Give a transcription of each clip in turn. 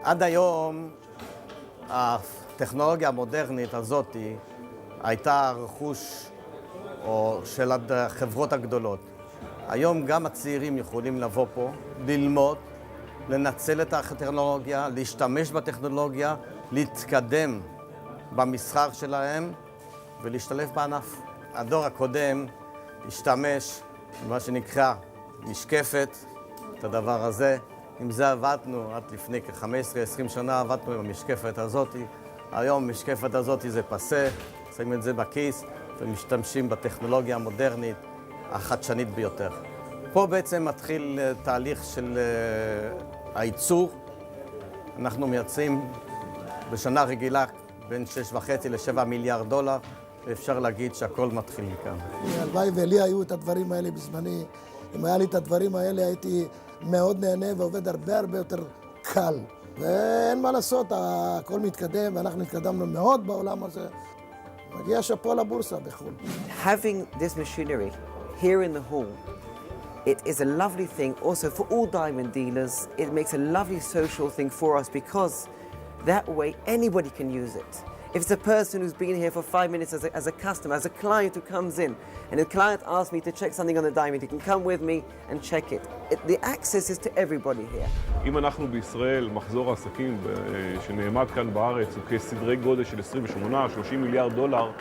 עד היום הטכנולוגיה המודרנית הזאת הייתה רכוש של החברות הגדולות. היום גם הצעירים יכולים לבוא פה, ללמוד, לנצל את הטכנולוגיה, להשתמש בטכנולוגיה, להתקדם במסחר שלהם ולהשתלב בענף. הדור הקודם השתמש במה שנקרא משקפת, את הדבר הזה. עם זה עבדנו, עד לפני כ-15-20 שנה עבדנו עם המשקפת הזאת. היום המשקפת הזאת זה פסה, שמים את זה בכיס ומשתמשים בטכנולוגיה המודרנית החדשנית ביותר. פה בעצם מתחיל תהליך של הייצור. אנחנו מייצרים בשנה רגילה בין 6.5 ל-7 מיליארד דולר, ואפשר להגיד שהכל מתחיל מכאן. הלוואי ולי היו את הדברים האלה בזמני. אם היה לי את הדברים האלה הייתי מאוד נהנה ועובד הרבה יותר קל. ואין מה לעשות, הכל מתקדם ואנחנו התקדמנו מאוד בעולם הזה. מגיע שאפו לבורסה בחו"ל. Having this machinery here in the hall, it is a lovely thing also for all diamond dealers. It makes a lovely social thing for us because that way anybody can use it. If it's a person who's been here for 5 minutes as a customer, as a client who comes in, and the client asks me to check something on the diamond, he can come with me and check it. The access is to everybody here. אם אנחנו בישראל, מחזור העסקים שנאמד כאן בארץ הוא כסדרי גודל של 28-30 מיליארד דולר,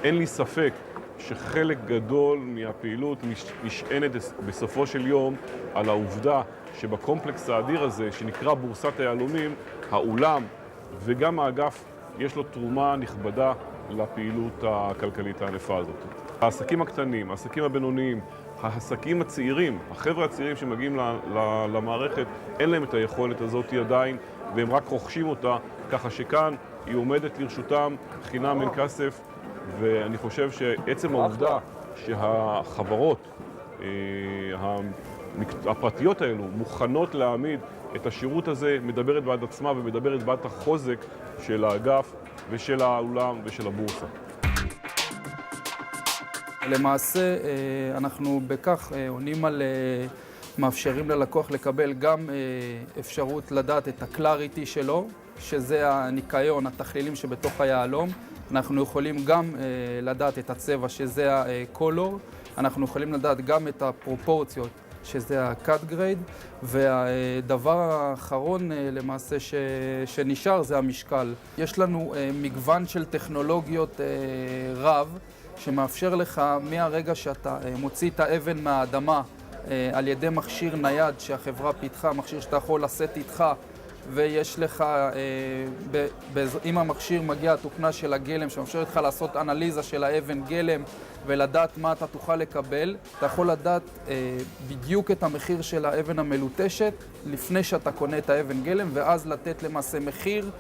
אין לי ספק שחלק גדול מהפעילות נשענת בסופו של יום על העובדה שבקומפלקס האדיר הזה, שנקרא בורסת היהלומים, האולם וגם האגף יש לו תרומה נכבדה לפעילות הכלכלית הענפה הזאת. העסקים הקטנים, העסקים הבינוניים, העסקים הצעירים, החבר'ה הצעירים שמגיעים למערכת, אין להם את היכולת הזאת עדיין, והם רק רוכשים אותה, ככה שכאן היא עומדת לרשותם חינם אין כסף, ואני חושב שעצם העובדה שהחברות הפרטיות האלו מוכנות להעמיד את השירות הזה, מדברת בעד עצמה ומדברת בעד החוזק של האגף ושל האולם ושל הבורסה. למעשה אנחנו בכך עונים על מאפשרים ללקוח לקבל גם אפשרות לדעת את הקלאריטי שלו, שזה הניקיון, התכלילים שבתוך היהלום. אנחנו יכולים גם לדעת את הצבע, שזה הקולור. אנחנו יכולים לדעת גם את הפרופורציות, שזה ה-cut grade, והדבר האחרון למעשה שנשאר זה המשקל. יש לנו מגוון של טכנולוגיות רב, שמאפשר לך מהרגע שאתה מוציא את האבן מהאדמה על ידי מכשיר נייד שהחברה פיתחה, מכשיר שאתה יכול לשאת איתך, ויש לך, אם המכשיר מגיע התוכנה של הגלם שמאפשרת לך לעשות אנליזה של האבן גלם ולדעת מה אתה תוכל לקבל, אתה יכול לדעת בדיוק את המחיר של האבן המלוטשת לפני שאתה קונה את האבן גלם, ואז לתת למעשה מחיר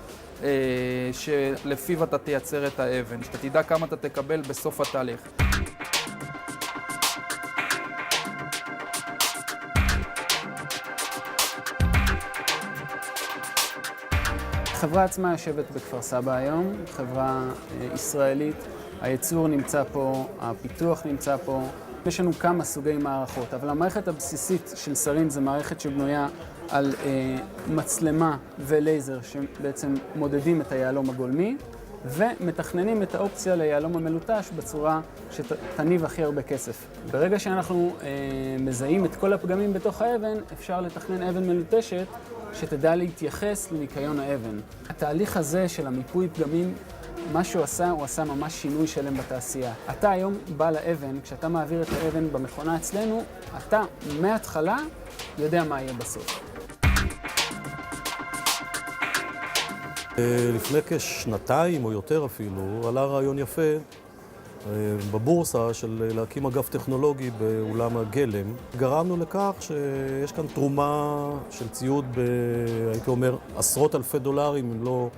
שלפיו אתה תייצר את האבן, שאתה תדע כמה אתה תקבל בסוף התהליך. החברה עצמה יושבת בכפר סבא היום, חברה ישראלית, הייצור נמצא פה, הפיתוח נמצא פה. יש לנו כמה סוגי מערכות, אבל המערכת הבסיסית של סרין זה מערכת שבנויה על מצלמה ולייזר שבעצם מודדים את היהלום הגולמי, ומתכננים את האופציה ליהלום המלוטש בצורה שתניב הכי הרבה כסף. ברגע שאנחנו מזהים את כל הפגמים בתוך האבן, אפשר לתכנן אבן מלוטשת שתדע להתייחס לניקיון האבן. התהליך הזה של המיפוי פגמים, מה שהוא עשה, הוא עשה ממש שינוי שלם בתעשייה. אתה היום בא לאבן, כשאתה מעביר את האבן במכונה אצלנו, אתה מההתחלה יודע מה יהיה בסוף. לפני כשנתיים או יותר אפילו, עלה רעיון יפה בבורסה של להקים אגף טכנולוגי באולם הגלם. גרמנו לכך שיש כאן תרומה של ציוד הייתי אומר, עשרות אלפי דולרים, אם לא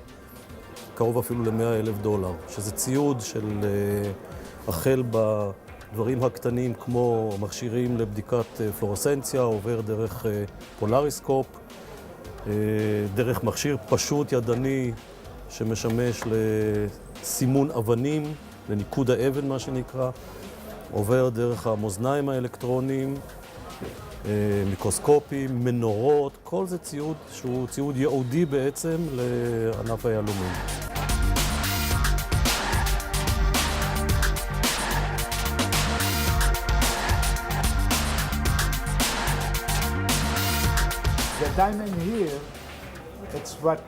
קרוב אפילו ל$100,000, שזה ציוד של החל בדברים הקטנים כמו מכשירים לבדיקת פלורסנציה, עובר דרך פולריסקופ, דרך מכשיר פשוט ידני שמשמש לסימון אבנים, לניקוד האבן מה שנקרא, עובר דרך המאזניים האלקטרוניים, מיקרוסקופים, מנורות, כל זה ציוד שהוא ציוד ייעודי בעצם לענף היהלומים. The diamond here, it's what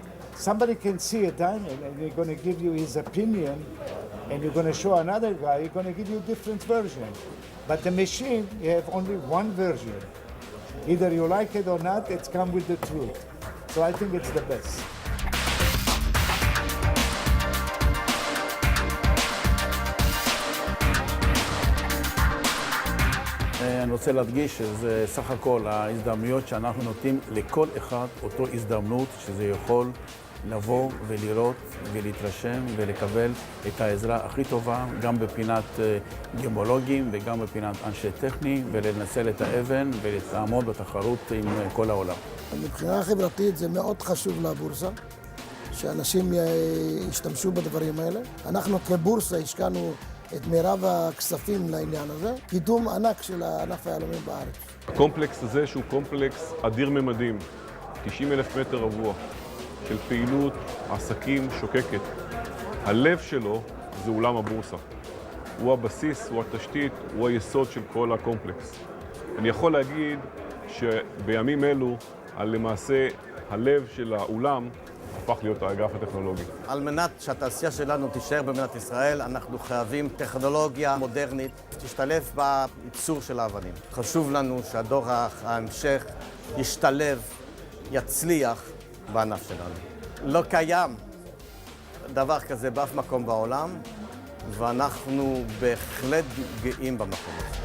somebody can see a diamond and they're going to give you his opinion, and you're going to show another guy, he's going to give you different version. But the machine, you have only one version. Either you like it or not, it's come with the truth. So I think it's the best. אני רוצה להדגיש שזה סך הכל ההזדמנויות שאנחנו נותנים לכל אחד אותו הזדמנות שזה יכול לבוא ולראות ולהתרשם ולקבל את העזרה הכי טובה גם בפינת גיאומולוגים וגם בפינת אנשי טכני ולנצל את האבן ולעמוד בתחרות עם כל העולם. מבחינה חברתית זה מאוד חשוב לבורסה, שאנשים ישתמשו בדברים האלה. אנחנו כבורסה השקענו את מירב הכספים לעניין הזה, קידום ענק של ענף היהלומים בארץ. הקומפלקס הזה שהוא קומפלקס אדיר ממדים, 90,000 מטר רבוע של פעילות עסקים שוקקת. הלב שלו זה אולם הבורסה. הוא הבסיס, הוא התשתית, הוא היסוד של כל הקומפלקס. אני יכול להגיד שבימים אלו, למעשה הלב של האולם הפך להיות האגף הטכנולוגי. על מנת שהתעשייה שלנו תישאר במדינת ישראל, אנחנו חייבים טכנולוגיה מודרנית שתשתלב בייצור של האבנים. חשוב לנו שהדור ההמשך ישתלב, יצליח בענף שלנו. לא קיים דבר כזה באף מקום בעולם, ואנחנו בהחלט גאים במקום הזה.